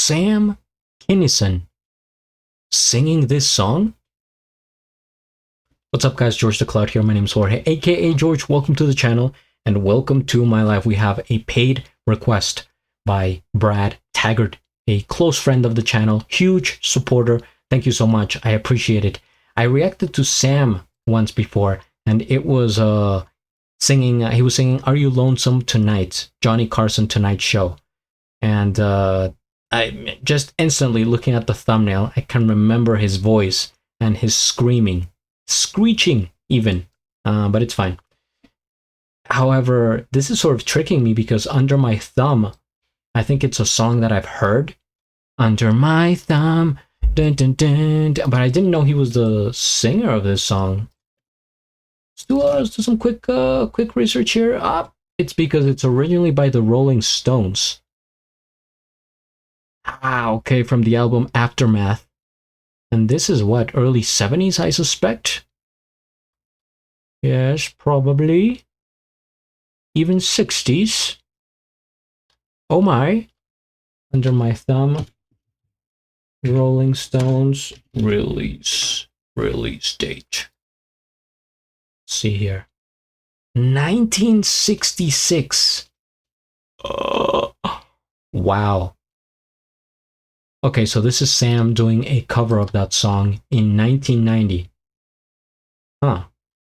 Sam Kinison singing this song? What's up, guys? GeorgeTheCloud here. My name is Jorge, aka George. Welcome to the channel and welcome to my life. We have a paid request by Brad Taggart, a close friend of the channel, huge supporter. Thank you so much. I appreciate it. I reacted to Sam once before, and it was singing. He was singing "Are You Lonesome Tonight?" Johnny Carson Tonight Show, and I just instantly looking at the thumbnail, I can remember his voice and his screaming, screeching even, but it's fine. However, this is sort of tricking me because Under My Thumb, I think it's a song that I've heard. Under My Thumb, dun, dun, dun, dun, but I didn't know he was the singer of this song. Let's do some quick research here. It's because it's originally by the Rolling Stones. Okay, from the album Aftermath. And this is what, early 70s, I suspect? Yes, probably. Even 60s. Oh my. Under My Thumb. Rolling Stones release date. Let's see here. 1966. Wow. Okay, so this is Sam doing a cover of that song in 1990. Huh.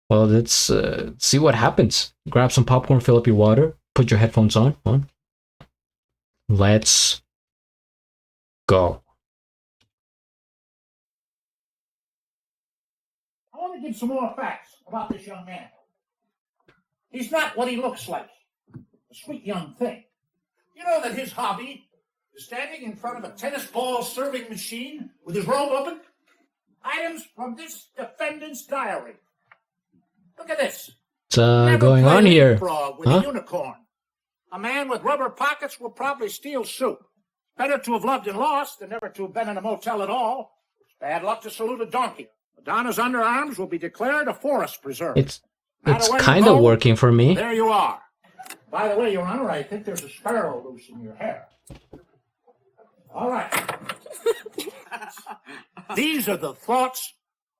Well, let's see what happens. Grab some popcorn, fill up your water, put your headphones on. Let's go. I want to give some more facts about this young man. He's not what he looks like. A sweet young thing. You know that his hobby is standing in front of a tennis ball serving machine with his robe open? Items from this defendant's diary. Look at this. What's going on here? With a unicorn. A man with rubber pockets will probably steal soup. Better to have loved and lost than never to have been in a motel at all. It's bad luck to salute a donkey. Madonna's underarms will be declared a forest preserve. It's kind of working for me. There you are. By the way, Your Honor, I think there's a sparrow loose in your hair. All right. These are the thoughts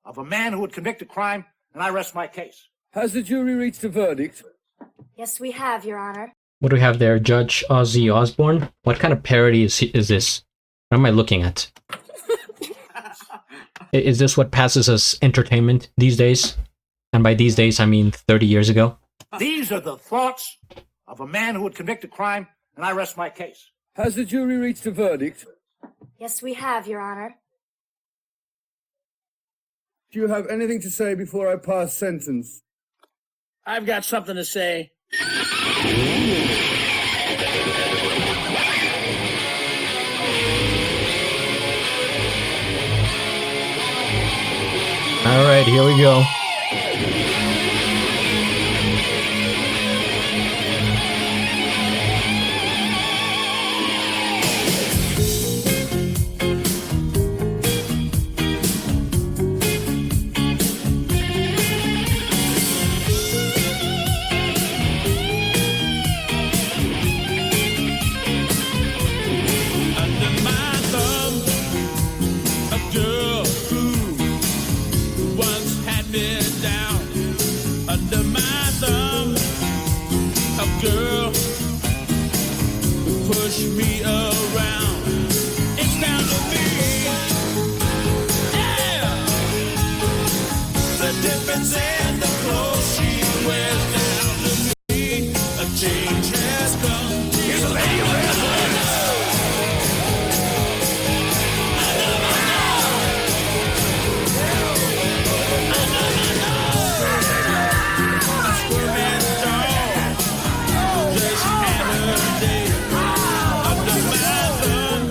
of a man who would convict a crime, and I rest my case. Has the jury reached a verdict? Yes, we have, Your Honor. What do we have there? Judge Ozzy Osbourne? What kind of parody is this? What am I looking at? Is this what passes as entertainment these days? And by these days, I mean 30 years ago. These are the thoughts of a man who would convict a crime, and I rest my case. Has the jury reached a verdict? Yes, we have, Your Honor. Do you have anything to say before I pass sentence? I've got something to say. All right, here we go. Push me around. It's down to me. Yeah. The difference in the clothes she wears down to me. A change has come. Here's a lady with just had her day. Under my thumb.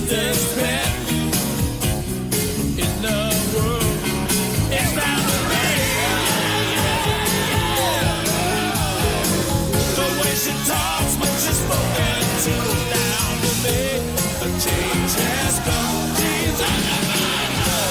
sweetest pet in the world. It's down to me. The way she talks when she's spoken to, down to me. A change has come. She's under my nose.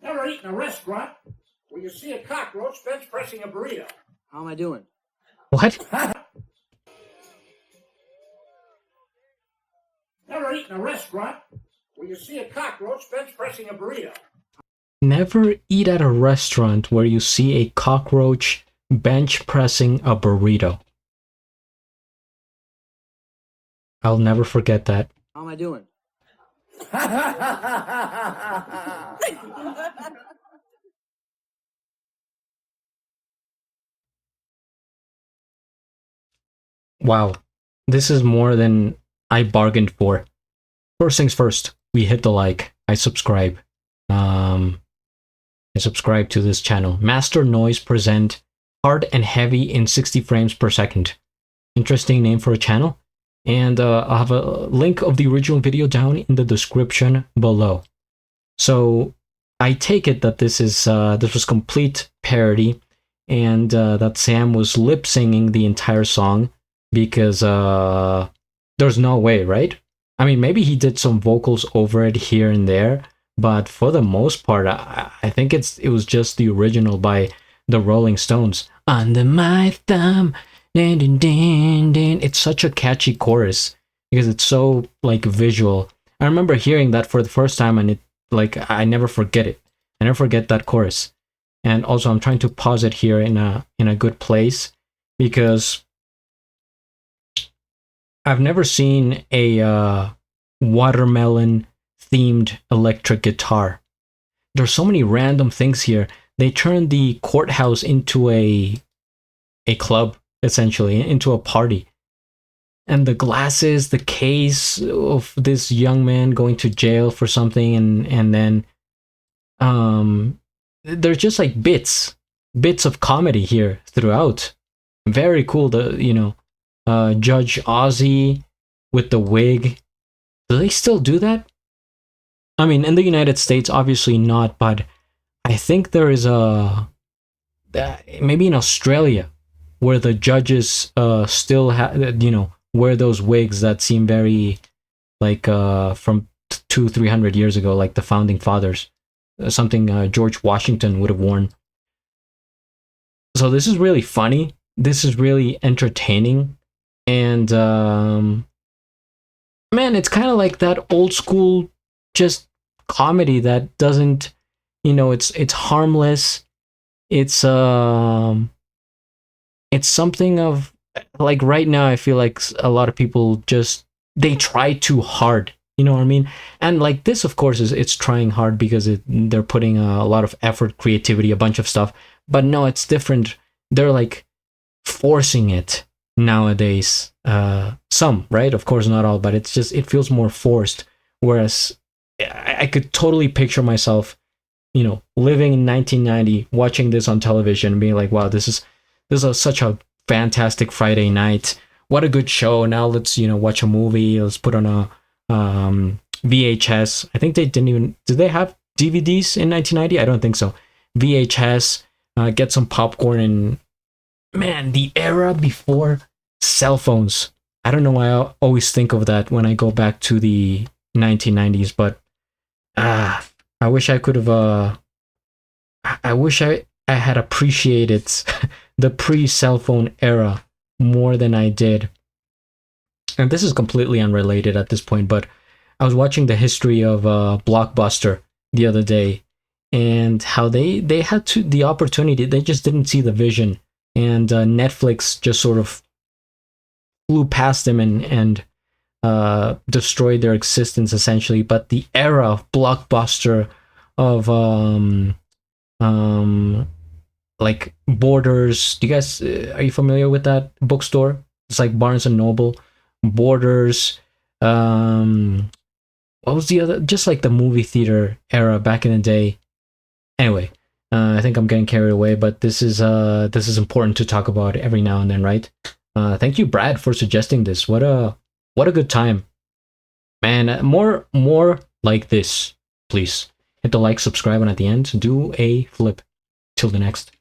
Ever eat in a restaurant where you see a cockroach bench pressing a burrito? How am I doing? What? Never eat in a restaurant where you see a cockroach bench pressing a burrito? Never eat at a restaurant where you see a cockroach bench pressing a burrito. I'll never forget that. How am I doing? Wow, this is more than I bargained for. First things first, we hit the like. I subscribe. I subscribe to this channel. Master Noise present hard and heavy in 60 frames per second. Interesting name for a channel. And I'll have a link of the original video down in the description below. So I take it that this was complete parody, and that Sam was lip singing the entire song, because there's no way, right? I mean, maybe he did some vocals over it here and there, but for the most part, I think it was just the original by the Rolling Stones. Under my thumb, din, din, din, din. It's such a catchy chorus because it's so like visual. I remember hearing that for the first time, and it I never forget it. I never forget that chorus. And also, I'm trying to pause it here in a good place, because I've never seen a watermelon themed electric guitar. There's so many random things here. They turned the courthouse into a club, essentially, into a party. And the glasses, the case of this young man going to jail for something, and then there's just like bits of comedy here throughout. Very cool. Judge Ozzy with the wig. Do they still do that? I mean, in the United States, obviously not, but I think there is maybe in Australia, where the judges still wear those wigs that seem very from 200-300 years ago, like the founding fathers, something George Washington would have worn. So this is really funny. This is really entertaining. And man, it's kind of like that old school just comedy that doesn't, it's harmless. It's something of, like, right now I feel like a lot of people they try too hard, you know what I mean? And like this, of course, it's trying hard because they're putting a lot of effort, creativity, a bunch of stuff. But no, it's different. They're like forcing it nowadays. Some, right? Of course, not all, but it feels more forced. Whereas I could totally picture myself, living in 1990, watching this on television and being like, wow, this is such a fantastic Friday night. What a good show. Now let's, watch a movie. Let's put on a VHS. I think they did they have DVDs in 1990? I don't think so. VHS, get some popcorn, and man, the era before cell phones. I don't know why I always think of that when I go back to the 1990s, but I wish I could have I wish I had appreciated the pre-cell phone era more than I did. And this is completely unrelated at this point, but I was watching the history of Blockbuster the other day, and how they had the opportunity, they just didn't see the vision, and Netflix just sort of flew past them and destroyed their existence essentially. But the era of Blockbuster, of like Borders, do you guys are you familiar with that bookstore? It's like Barnes and Noble, Borders. What was the other? Just like the movie theater era back in the day. Anyway, I think I'm getting carried away, but this is important to talk about every now and then, right? Thank you, Brad, for suggesting this. What a good time, man. More like this, please. Hit the like, subscribe, and at the end, do a flip. Till the next.